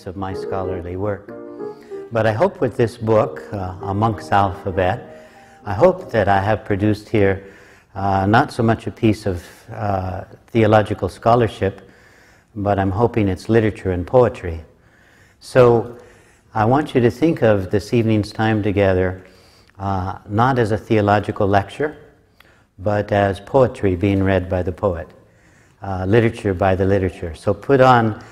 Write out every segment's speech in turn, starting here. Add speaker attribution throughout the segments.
Speaker 1: of my scholarly work. But I hope with this book, A Monk's Alphabet, I hope that I have produced here not so much a piece of theological scholarship, but I'm hoping it's literature and poetry. So I want you to think of this evening's time together not as a theological lecture, but as poetry being read by the poet, literature by the literature. So put on,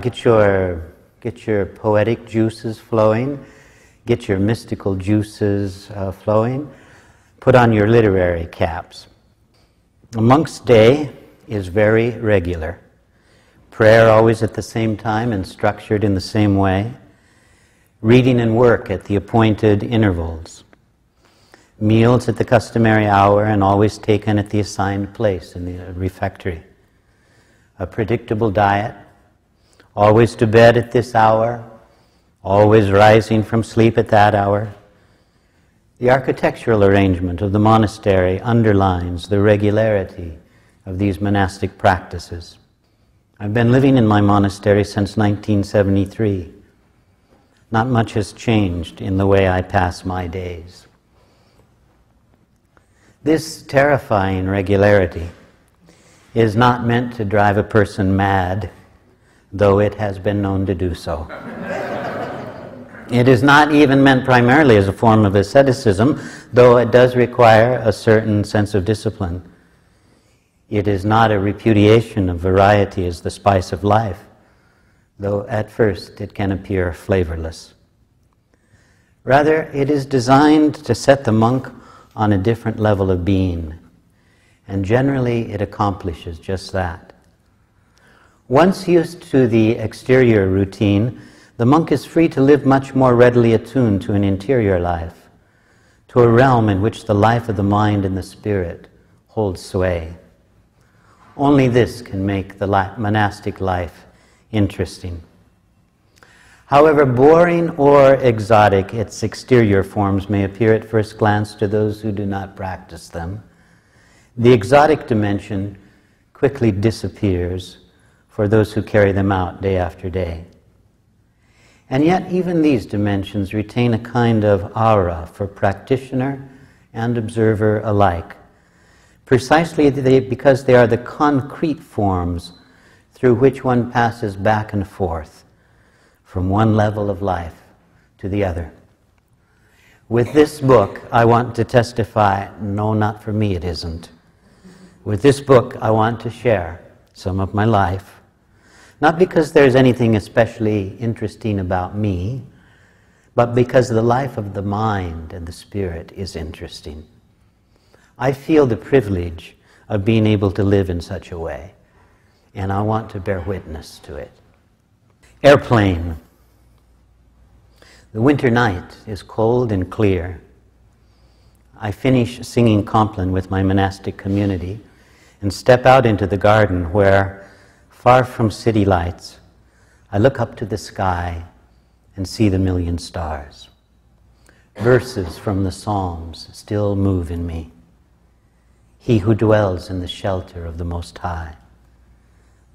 Speaker 1: get your poetic juices flowing, get your mystical juices flowing, put on your literary caps. A monk's day is very regular. Prayer always at the same time and structured in the same way. Reading and work at the appointed intervals. Meals at the customary hour and always taken at the assigned place in the refectory. A predictable diet. Always to bed at this hour. Always rising from sleep at that hour. The architectural arrangement of the monastery underlines the regularity of these monastic practices. I've been living in my monastery since 1973. Not much has changed in the way I pass my days. This terrifying regularity is not meant to drive a person mad, though it has been known to do so. It is not even meant primarily as a form of asceticism, though it does require a certain sense of discipline. It is not a repudiation of variety as the spice of life, though at first it can appear flavorless. Rather, it is designed to set the monk on a different level of being, and generally it accomplishes just that. Once used to the exterior routine, the monk is free to live much more readily attuned to an interior life, to a realm in which the life of the mind and the spirit holds sway. Only this can make the monastic life interesting. However boring or exotic its exterior forms may appear at first glance to those who do not practice them, the exotic dimension quickly disappears for those who carry them out day after day. And yet even these dimensions retain a kind of aura for practitioner and observer alike, precisely because they are the concrete forms through which one passes back and forth from one level of life to the other. With this book, I want to testify, no, not for me, it isn't. With this book, I want to share some of my life, not because there's anything especially interesting about me, but because the life of the mind and the spirit is interesting. I feel the privilege of being able to live in such a way, and I want to bear witness to it. Airplane. The winter night is cold and clear. I finish singing Compline with my monastic community and step out into the garden where, far from city lights, I look up to the sky and see the million stars. Verses from the Psalms still move in me. He who dwells in the shelter of the Most High,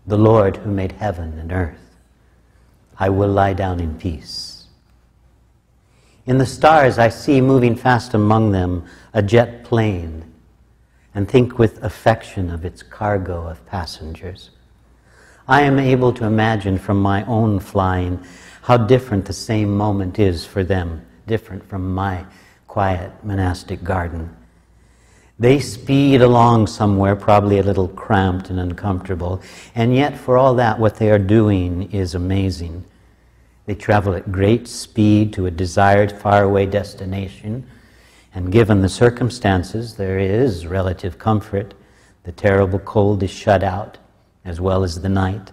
Speaker 1: the Lord who made heaven and earth, I will lie down in peace. In the stars I see moving fast among them a jet plane, and think with affection of its cargo of passengers. I am able to imagine from my own flying how different the same moment is for them, different from my quiet monastic garden. They speed along somewhere, probably a little cramped and uncomfortable, and yet for all that, what they are doing is amazing. They travel at great speed to a desired faraway destination, and given the circumstances, there is relative comfort. The terrible cold is shut out, as well as the night.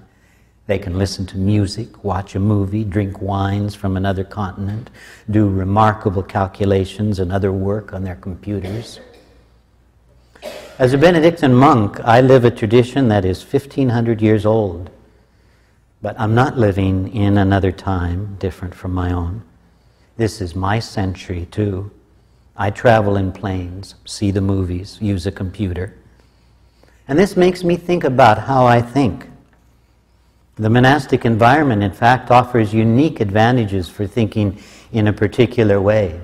Speaker 1: They can listen to music, watch a movie, drink wines from another continent, do remarkable calculations and other work on their computers. As a Benedictine monk, I live a tradition that is 1,500 years old. But I'm not living in another time different from my own. This is my century, too. I travel in planes, see the movies, use a computer. And this makes me think about how I think. The monastic environment, in fact, offers unique advantages for thinking in a particular way.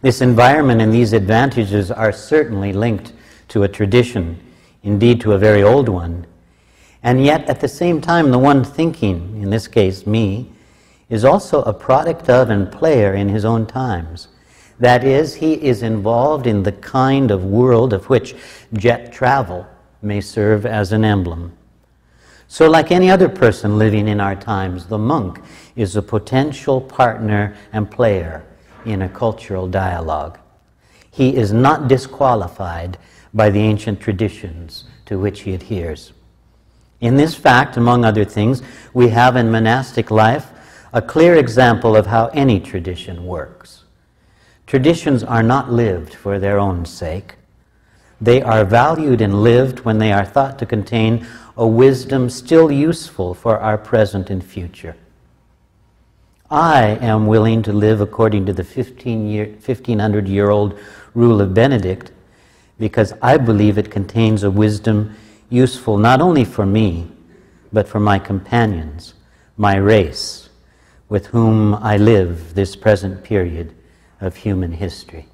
Speaker 1: This environment and these advantages are certainly linked to a tradition, indeed to a very old one. And yet, at the same time, the one thinking, in this case me, is also a product of and player in his own times. That is, he is involved in the kind of world of which jet travel may serve as an emblem. So like any other person living in our times, the monk is a potential partner and player in a cultural dialogue. He is not disqualified by the ancient traditions to which he adheres. In this fact, among other things, we have in monastic life a clear example of how any tradition works. Traditions are not lived for their own sake. They are valued and lived when they are thought to contain a wisdom still useful for our present and future. I am willing to live according to the 1500-year-old rule of Benedict because I believe it contains a wisdom useful not only for me, but for my companions, my race, with whom I live this present period of human history.